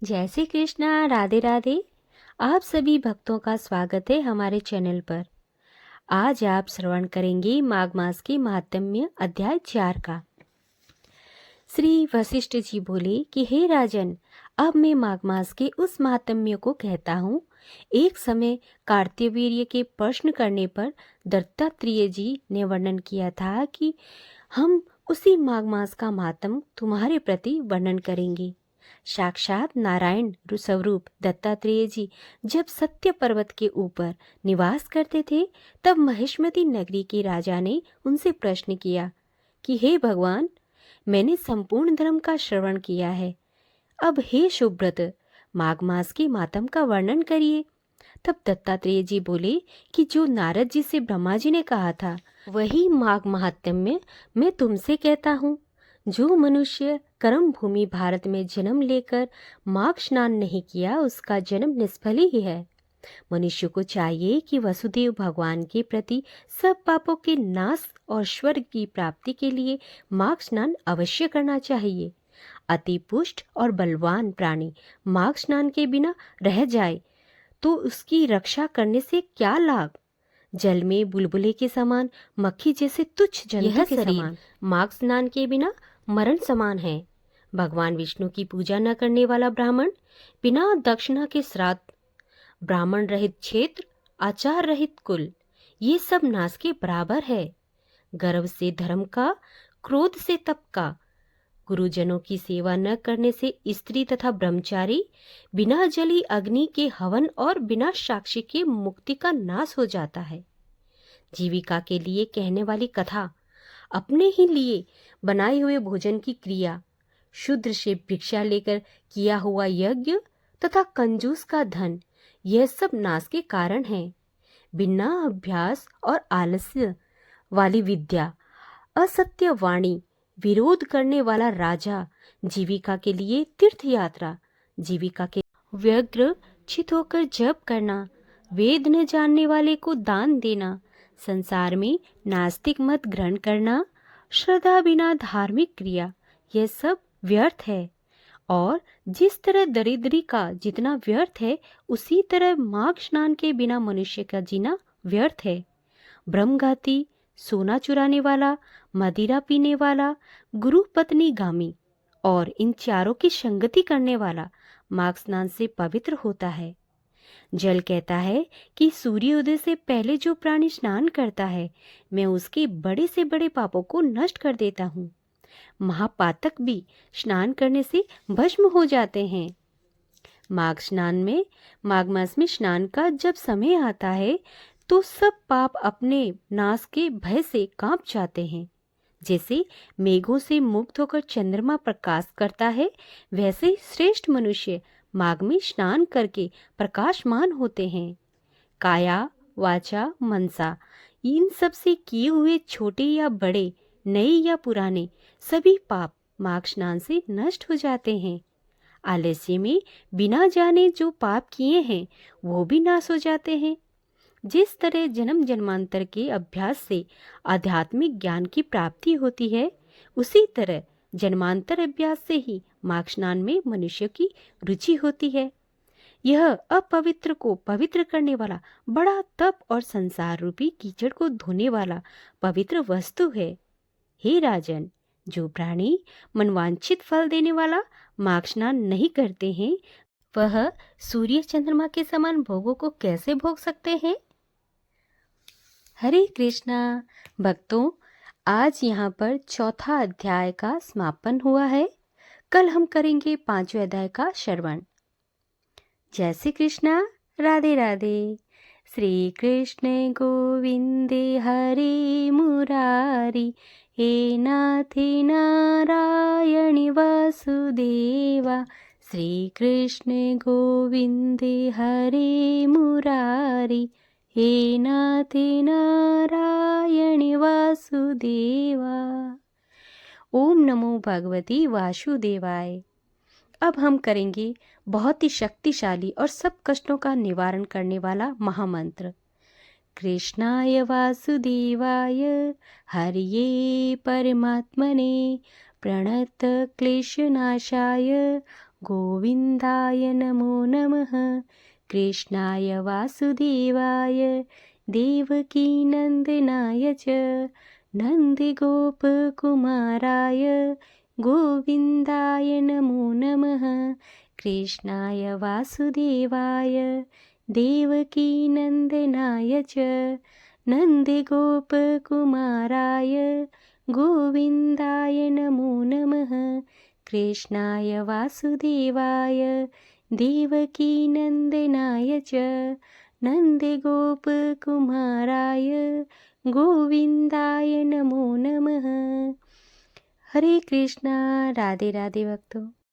जय श्री कृष्णा। राधे राधे। आप सभी भक्तों का स्वागत है हमारे चैनल पर। आज आप श्रवण करेंगे माघ मास के महात्म्य अध्याय 4 का। श्री वशिष्ठ जी बोले कि हे राजन, अब मैं माघ मास के उस महात्म्य को कहता हूँ। एक समय कार्तवीर्य के प्रश्न करने पर दत्तात्रेय जी ने वर्णन किया था कि हम उसी माघ मास का महात्म तुम्हारे प्रति वर्णन करेंगे। साक्षात नारायण स्वरूप दत्तात्रेय जी जब सत्य पर्वत के ऊपर निवास करते थे, तब महिष्मती नगरी के राजा ने उनसे प्रश्न किया कि हे भगवान, मैंने संपूर्ण धर्म का श्रवण किया है, अब हे शुभ्रत, माघ मास के मातम का वर्णन करिए। तब दत्तात्रेय जी बोले कि जो नारद जी से ब्रह्मा जी ने कहा था, वही माघ महात्म्य मैं तुमसे कहता हूँ। जो मनुष्य कर्म भूमि भारत में जन्म लेकर माघ स्नान नहीं किया, उसका जन्म निष्फल ही है। मनुष्य को चाहिए कि वसुदेव भगवान के प्रति सब पापों के नाश और स्वर्ग की प्राप्ति के लिए माघ स्नान अवश्य करना चाहिए। अति पुष्ट और बलवान प्राणी माघ स्नान के बिना रह जाए तो उसकी रक्षा करने से क्या लाभ। जल में बुलबुले के समान, मक्खी जैसे तुच्छ जंतु के समान माघ स्नान के बिना मरण समान है। भगवान विष्णु की पूजा न करने वाला ब्राह्मण, बिना दक्षिणा के श्राद्ध, ब्राह्मण रहित क्षेत्र, आचार रहित कुल, ये सब नाश के बराबर है। गर्व से धर्म का, क्रोध से तप का, गुरुजनों की सेवा न करने से स्त्री तथा ब्रह्मचारी, बिना जली अग्नि के हवन और बिना साक्षी के मुक्ति का नाश हो जाता है। जीविका के लिए कहने वाली कथा, अपने ही लिए बनाए हुए भोजन की क्रिया, शूद्र से भिक्षा लेकर किया हुआ यज्ञ तथा कंजूस का धन, यह सब नाश के कारण है। बिना अभ्यास और आलस्य वाली विद्या, असत्य वाणी, विरोध करने वाला राजा, जीविका के लिए तीर्थ यात्रा, जीविका के व्यग्र चित होकर जप करना, वेद न जानने वाले को दान देना, संसार में नास्तिक मत ग्रहण करना, श्रद्धा बिना धार्मिक क्रिया, यह सब व्यर्थ है। और जिस तरह दरिद्री का जितना व्यर्थ है, उसी तरह माघ स्नान के बिना मनुष्य का जीना व्यर्थ है। ब्रह्मघाती, सोना चुराने वाला, मदिरा पीने वाला, गुरु पत्नी गामी और इन चारों की संगति करने वाला माघ स्नान से पवित्र होता है। जल कहता है कि सूर्योदय से पहले जो प्राणी स्नान करता है, मैं उसके बड़े से बड़े पापों को नष्ट कर देता हूँ। महापातक भी स्नान करने से भस्म हो जाते हैं। माघ मास में स्नान का जब समय आता है, तो सब पाप अपने नाश के भय से कांप जाते हैं। जैसे मेघों से मुक्त होकर चंद्रमा प्रकाश करता है, वैसे ही श्रेष्ठ मनुष्य माघ में स्नान करके प्रकाशमान होते हैं। काया, वाचा, मनसा, इन सब से किए हुए छोटे या बड़े, नए या पुराने, सभी पाप माघ स्नान से नष्ट हो जाते हैं। आलस्य में बिना जाने जो पाप किए हैं, वो भी नाश हो जाते हैं। जिस तरह जन्म जन्मांतर के अभ्यास से आध्यात्मिक ज्ञान की प्राप्ति होती है, उसी तरह जन्मांतर अभ्यास से ही माघ स्नान में मनुष्य की रुचि होती है। यह अपवित्र को पवित्र करने वाला बड़ा तप और संसार रूपी कीचड़ को धोने वाला पवित्र वस्तु है। हे राजन, जो प्राणी मनवांछित फल देने वाला माघ स्नान नहीं करते हैं, वह सूर्य चंद्रमा के समान भोगों को कैसे भोग सकते हैं। हरे कृष्णा भक्तों, आज यहाँ पर चौथा अध्याय का समापन हुआ है। कल हम करेंगे 5वें अध्याय का श्रवण। जय श्री कृष्णा। राधे राधे। श्री कृष्ण गोविंदे हरे मुरारी, हे नाथे नारायण वासुदेवा। श्री कृष्ण गोविंदे हरे मुरारी, हे नाथे नारायण वासुदेवा। ओम नमो भगवती वासुदेवाय। अब हम करेंगे बहुत ही शक्तिशाली और सब कष्टों का निवारण करने वाला महामंत्र। कृष्णाय वासुदेवाय हरिये परमात्मने प्रणत क्लेशनाशाय गोविन्दाय नमो नमः। कृष्णाय वासुदेवाय देवकीनन्दनाय च नन्दिगोपकुमाराय गोविन्दाय नमो नमः। कृष्णाय वासुदेवाय देवकीनन्दनाय च नन्दिगोपकुमाराय गोविन्दाय नमो नमः। कृष्णाय वासुदेवाय देवकीनन्दनाय च नन्दिगोपकुमाराय गोविन्दाय नमो नमः। हरे कृष्णा। राधे राधे भक्तों।